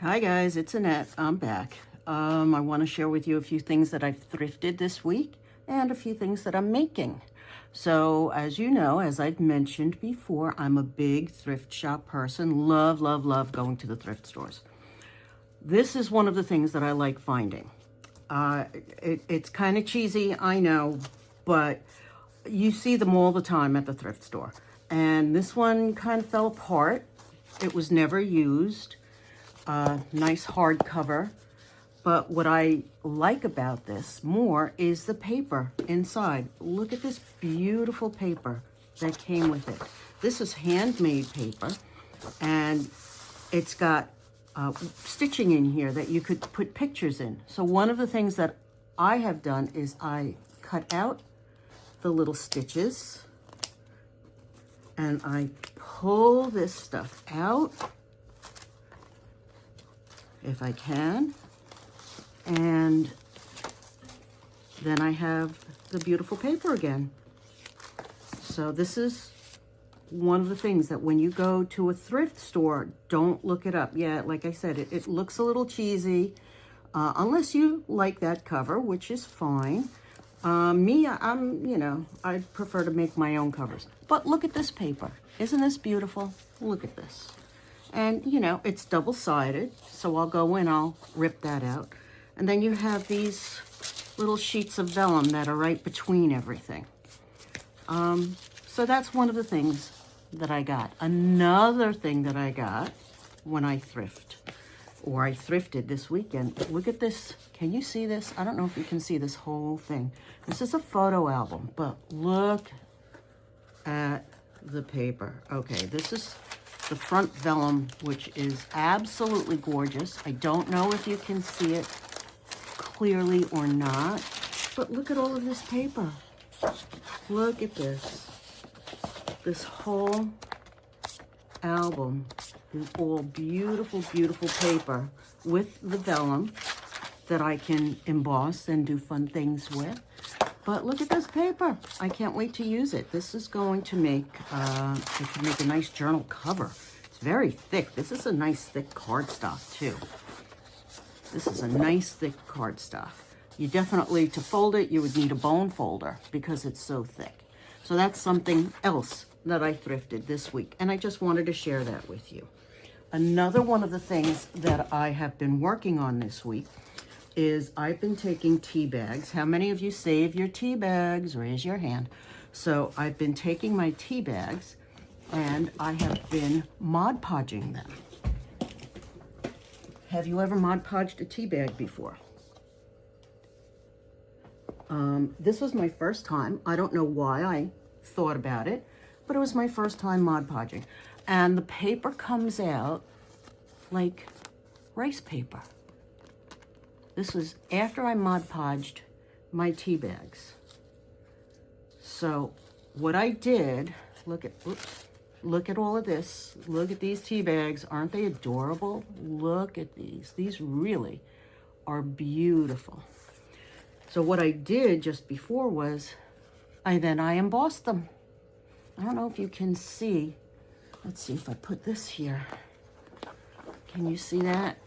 Hi guys, it's Annette. I'm back. I want to share with you a few things that I've thrifted this week and a few things that I'm making. So as you know, as I've mentioned before, I'm a big thrift shop person. Love, love, love going to the thrift stores. This is one of the things that I like finding. It's kind of cheesy, I know, but you see them all the time at the thrift store. And this one kind of fell apart. It was never used. Nice hardcover. But what I like about this more is the paper inside. Look at this beautiful paper that came with it. This is handmade paper, and it's got stitching in here that you could put pictures in. So one of the things that I have done is I cut out the little stitches and I pull this stuff out if I can, and then I have the beautiful paper again. So this is one of the things that when you go to a thrift store, don't look it up. Yeah, like I said, it looks a little cheesy, unless you like that cover, which is fine. I prefer to make my own covers. But look at this paper. Isn't this beautiful? Look at this. And, it's double-sided, so I'll go in, I'll rip that out. And then you have these little sheets of vellum that are right between everything. So that's one of the things that I got. Another thing that I got when I thrifted this weekend. Look at this. Can you see this? I don't know if you can see this whole thing. This is a photo album, but look at the paper. Okay, this is the front vellum, which is absolutely gorgeous. I don't know if you can see it clearly or not, but look at all of this paper. Look at this. This whole album is all beautiful, beautiful paper with the vellum that I can emboss and do fun things with. But look at this paper. I can't wait to use it. This is going to make, it can make a nice journal cover. It's very thick. This is a nice thick cardstock too. This is a nice thick cardstock. You definitely, to fold it, you would need a bone folder because it's so thick. So that's something else that I thrifted this week. And I just wanted to share that with you. Another one of the things that I have been working on this week is I've been taking tea bags. How many of you save your tea bags? Raise your hand. So I've been taking my tea bags and I have been Mod Podging them. Have you ever Mod Podged a tea bag before? This was my first time. I don't know why I thought about it, but it was my first time Mod Podging. And the paper comes out like rice paper. This was after I Mod Podged my tea bags. So what I did, look at all of this. Look at these tea bags. Aren't they adorable? Look at these. These really are beautiful. So what I did just before was I embossed them. I don't know if you can see. Let's see if I put this here. Can you see that?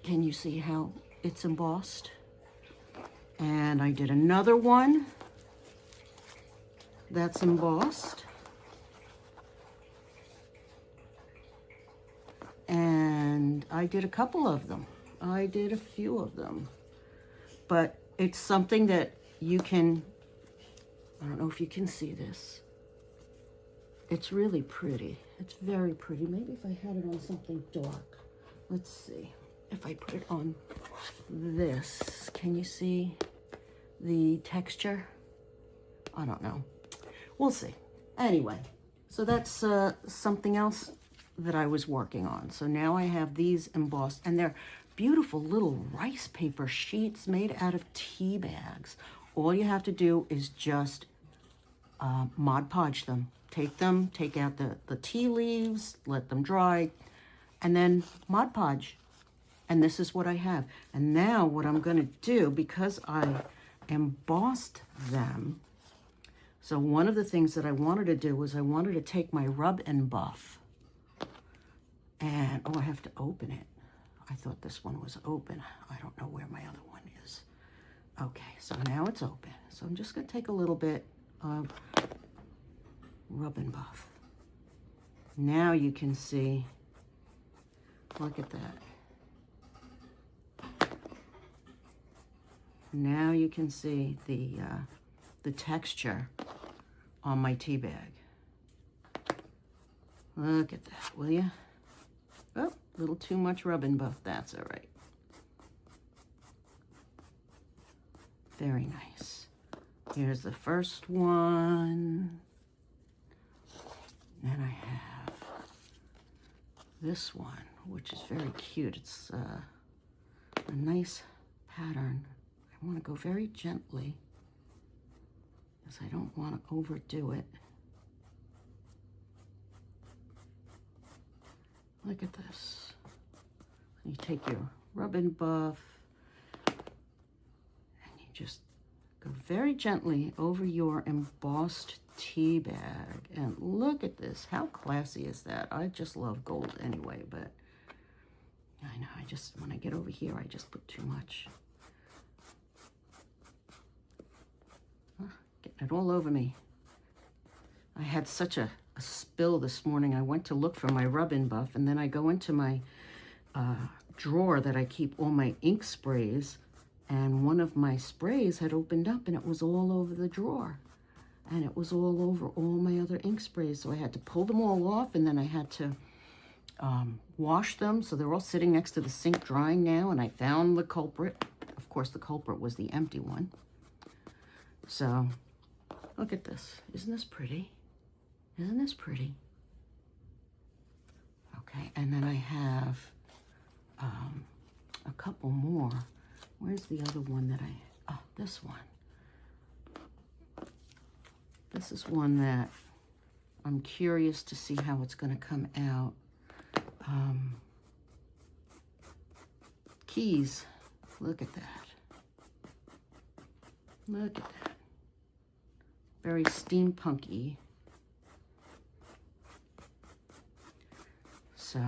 Can you see how it's embossed? And I did another one that's embossed. And I did a couple of them. I did a few of them. But it's something that you can, I don't know if you can see this. It's really pretty. It's very pretty. Maybe if I had it on something dark. Let's see. If I put it on this, can you see the texture? I don't know. We'll see. Anyway, so that's something else that I was working on. So now I have these embossed, and they're beautiful little rice paper sheets made out of tea bags. All you have to do is just Mod Podge them. Take out the tea leaves, let them dry, and then Mod Podge. And this is what I have. And now what I'm going to do, because I embossed them, so one of the things that I wanted to do was I wanted to take my rub and buff. And, oh, I have to open it. I thought this one was open. I don't know where my other one is. Okay, so now it's open. So I'm just gonna take a little bit of rub and buff. Now you can see, look at that. Now you can see the texture on my tea bag. Look at that, will you? Oh, a little too much rub and buff, that's all right. Very nice. Here's the first one. And I have this one, which is very cute. It's a nice pattern. I want to go very gently because I don't want to overdo it. Look at this. You take your rub and buff and you just go very gently over your embossed tea bag. And look at this. How classy is that? I just love gold anyway, but I know, I just, when I get over here, I just put too much. Getting it all over me. I had such a spill this morning. I went to look for my rub and buff, and then I go into my drawer that I keep all my ink sprays, and one of my sprays had opened up and it was all over the drawer. And it was all over all my other ink sprays. So I had to pull them all off, and then I had to wash them. So they're all sitting next to the sink drying now, and I found the culprit. Of course, the culprit was the empty one. So look at this. Isn't this pretty? Isn't this pretty? Okay, and then I have a couple more. Where's the other one that oh, this one. This is one that I'm curious to see how it's going to come out. Keys. Look at that. Look at that. Very steampunky. So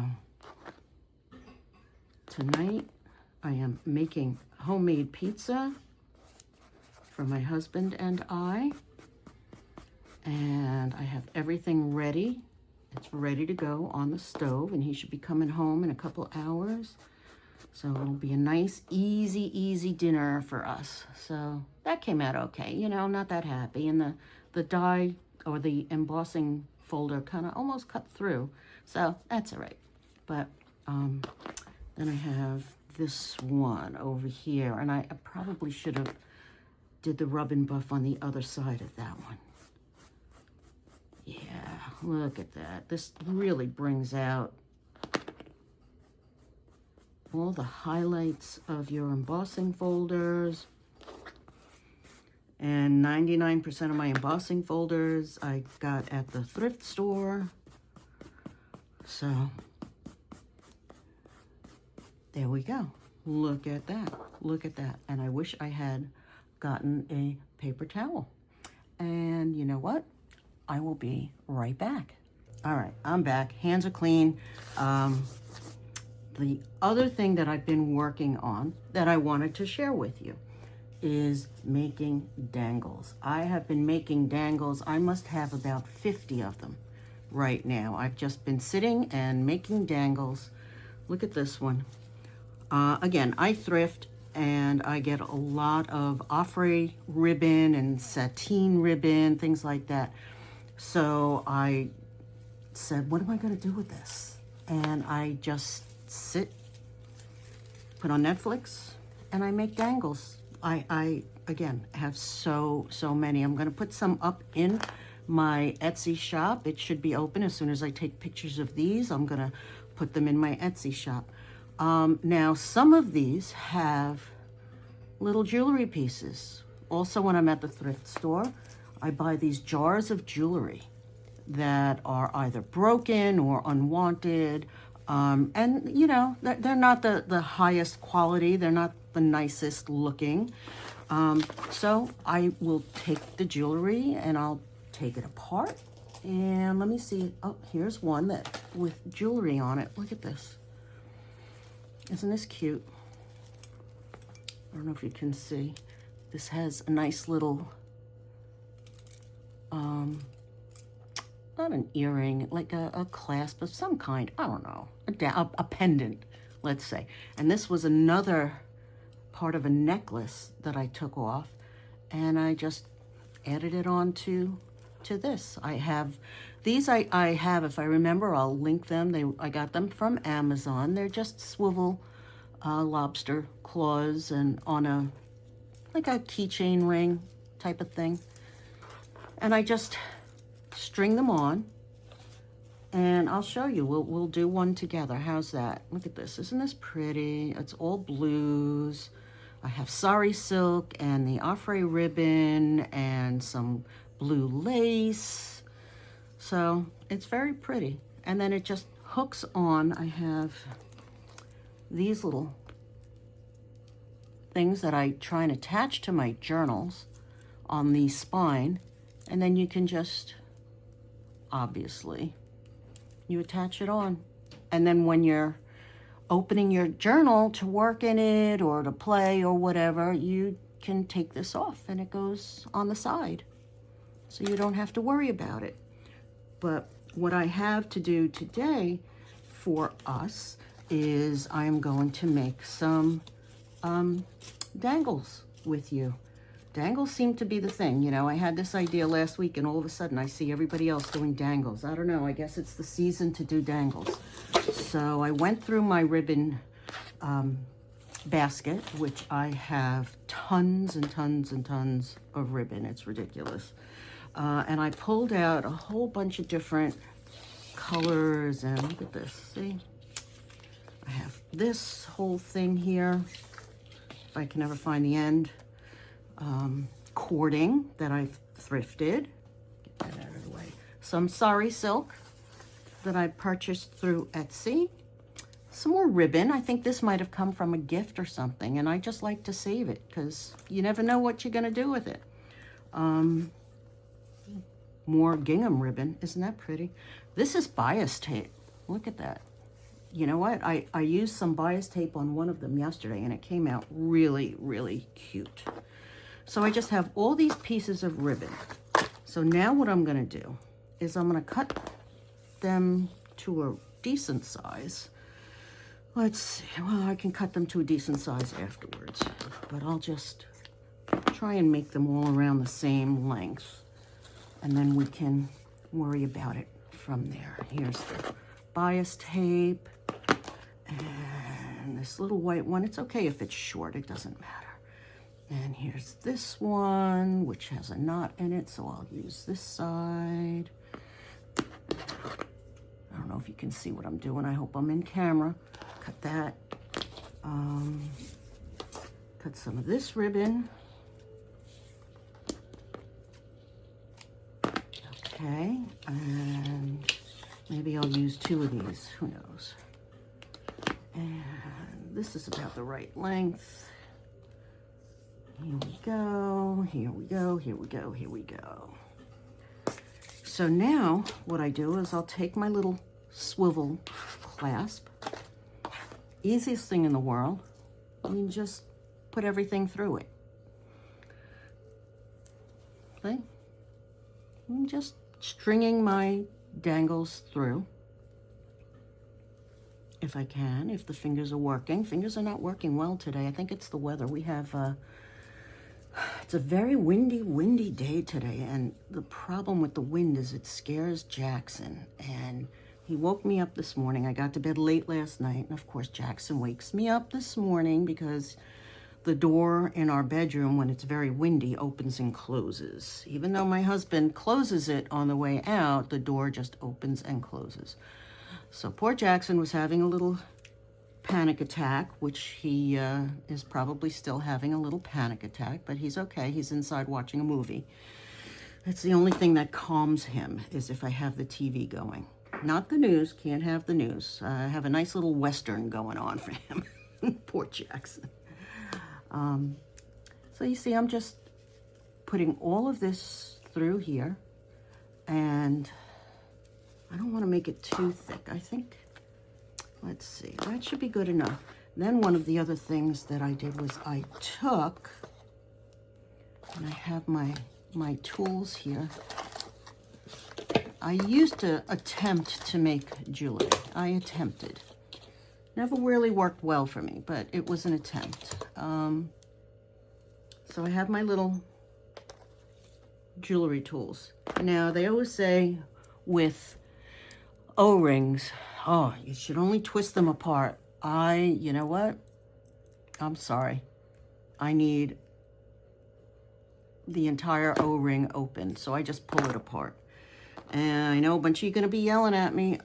tonight I am making homemade pizza for my husband and I. And I have everything ready. It's ready to go on the stove, and he should be coming home in a couple hours. So it'll be a nice, easy dinner for us. So that came out okay. You know, not that happy. And the die or the embossing folder kind of almost cut through. So that's all right. But then I have this one over here. And I probably should have did the rub and buff on the other side of that one. Yeah, look at that. This really brings out all the highlights of your embossing folders. And 99% of my embossing folders I got at the thrift store. So there we go. Look at that. Look at that. And I wish I had gotten a paper towel. And you know what? I will be right back. All right, I'm back. Hands are clean. The other thing that I've been working on that I wanted to share with you is making dangles. I have been making dangles. I must have about 50 of them right now. I've just been sitting and making dangles. Look at this one. Again, I thrift, and I get a lot of offray ribbon and sateen ribbon, things like that. So I said, what am I going to do with this? And I just sit, put on Netflix, and I make dangles. I again, have so many. I'm going to put some up in my Etsy shop. It should be open as soon as I take pictures of these. I'm going to put them in my Etsy shop. Now, some of these have little jewelry pieces. Also, when I'm at the thrift store, I buy these jars of jewelry that are either broken or unwanted. And, you know, they're not the highest quality. They're not the nicest looking. So I will take the jewelry and I'll take it apart. And let me see. Oh, here's one that with jewelry on it. Look at this. Isn't this cute? I don't know if you can see. This has a nice little, not an earring, like a clasp of some kind. I don't know, a pendant, let's say. And this was another part of a necklace that I took off, and I just added it on to this. I have these. I have, if I remember, I'll link them. I got them from Amazon. They're just swivel lobster claws and on a like a keychain ring type of thing. And I just string them on, and I'll show you. We'll do one together. How's that? Look at this. Isn't this pretty? It's all blues. I have sari silk and the affray ribbon and some blue lace. So it's very pretty. And then it just hooks on. I have these little things that I try and attach to my journals on the spine, and then you can just, obviously, you attach it on. And then when you're opening your journal to work in it or to play or whatever, you can take this off and it goes on the side. So you don't have to worry about it. But what I have to do today for us is I'm going to make some dangles with you. Dangles seem to be the thing. You know, I had this idea last week and all of a sudden I see everybody else doing dangles. I don't know, I guess it's the season to do dangles. So I went through my ribbon basket, which I have tons and tons and tons of ribbon. It's ridiculous. And I pulled out a whole bunch of different colors, and look at this, see? I have this whole thing here, if I can ever find the end, cording that I've thrifted. Get that out of the way. Some sari silk that I purchased through Etsy. Some more ribbon. I think this might have come from a gift or something, and I just like to save it because you never know what you're going to do with it. More gingham ribbon. Isn't that pretty? This is bias tape. Look at that. You know what? I used some bias tape on one of them yesterday, and it came out really, really cute. So I just have all these pieces of ribbon. So now what I'm going to do is I'm going to cut them to a decent size. Let's see. Well, I can cut them to a decent size afterwards, but I'll just try and make them all around the same length, and then we can worry about it from there. Here's the bias tape, and this little white one. It's okay if it's short, it doesn't matter. And here's this one, which has a knot in it, so I'll use this side. I don't know if you can see what I'm doing. I hope I'm in camera. Cut that. Cut some of this ribbon. Okay, and maybe I'll use 2 of these, who knows. And this is about the right length. Here we go, here we go, here we go, here we go. So now what I do is I'll take my little swivel clasp. Easiest thing in the world. You just put everything through it. See? I'm just stringing my dangles through. If I can, if the fingers are working. Fingers are not working well today. I think it's the weather. We have it's a very windy day today, and the problem with the wind is it scares Jackson, and he woke me up this morning. I got to bed late last night, and of course Jackson wakes me up this morning because the door in our bedroom, when it's very windy, opens and closes. Even though my husband closes it on the way out, the door just opens and closes. So poor Jackson was having a little panic attack, which he is probably still having a little panic attack, but he's okay. He's inside watching a movie. That's the only thing that calms him, is if I have the TV going. Not the news, can't have the news. I have a nice little Western going on for him. Poor Jackson. So you see, I'm just putting all of this through here, and I don't want to make it too thick. I think, let's see, that should be good enough. Then one of the other things that I did was I took, and I have my tools here. I used to attempt to make jewelry. I attempted. Never really worked well for me, but it was an attempt. So I have my little jewelry tools. Now, they always say with O-rings, oh, you should only twist them apart. You know what? I'm sorry. I need the entire O-ring open, so I just pull it apart. And I know a bunch of you are going to be yelling at me.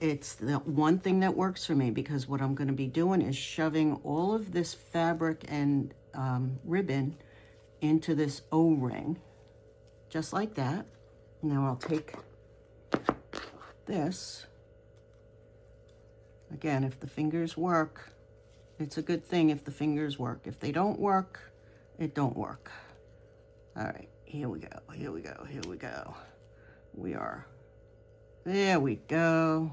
It's the one thing that works for me, because what I'm going to be doing is shoving all of this fabric and ribbon into this O-ring, just like that. Now I'll take this. Again, if the fingers work, it's a good thing if the fingers work. If they don't work, it don't work. All right, here we go, here we go, here we go. There we go.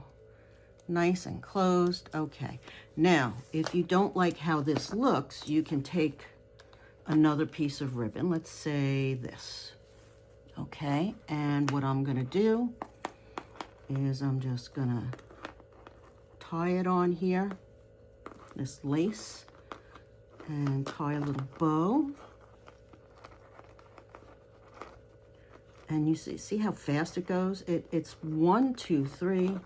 Nice and closed. Okay. Now, if you don't like how this looks, you can take another piece of ribbon. Let's say this. Okay. And what I'm going to do is I'm just going to tie it on here, this lace, and tie a little bow. And you see how fast it goes? It's 1, 2, 3.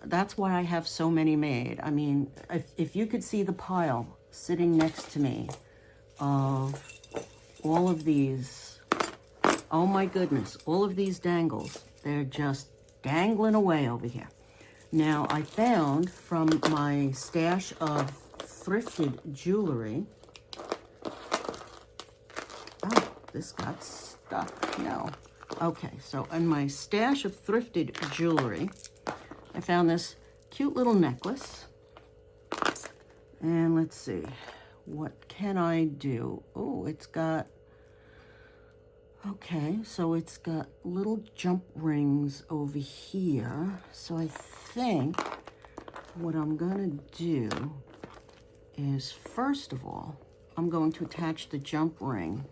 That's why I have so many made. I mean, if you could see the pile sitting next to me of all of these, oh my goodness, all of these dangles, they're just dangling away over here. Now, I found from my stash of thrifted jewelry, oh, this got stuck, no. Okay, so in my stash of thrifted jewelry, I found this cute little necklace. And let's see, what can I do? Oh, it's got, okay, so it's got little jump rings over here. So I think what I'm gonna do is, first of all, I'm going to attach the jump ring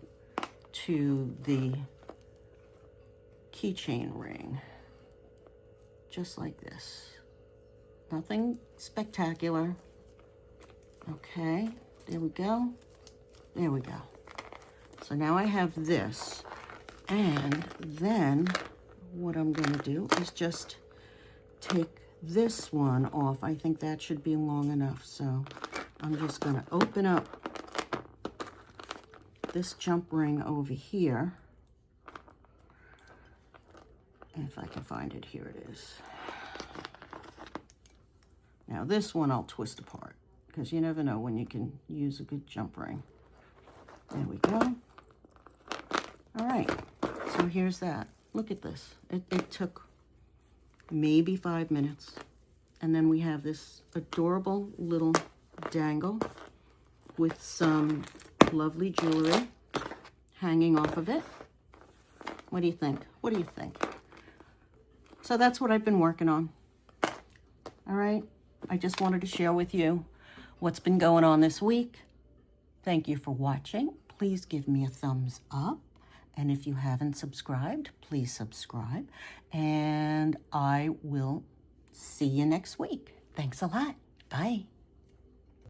to the keychain ring, just like this. Nothing spectacular. Okay, there we go. There we go. So now I have this, and then what I'm going to do is just take this one off. I think that should be long enough, so I'm just going to open up this jump ring over here. If I can find it, here it is. Now this one I'll twist apart, because you never know when you can use a good jump ring. There we go. All right, so here's that. Look at this. It took maybe 5 minutes. And then we have this adorable little dangle with some lovely jewelry hanging off of it. What do you think? What do you think? So that's what I've been working on. All right. I just wanted to share with you what's been going on this week. Thank you for watching. Please give me a thumbs up. And if you haven't subscribed, please subscribe. And I will see you next week. Thanks a lot. Bye.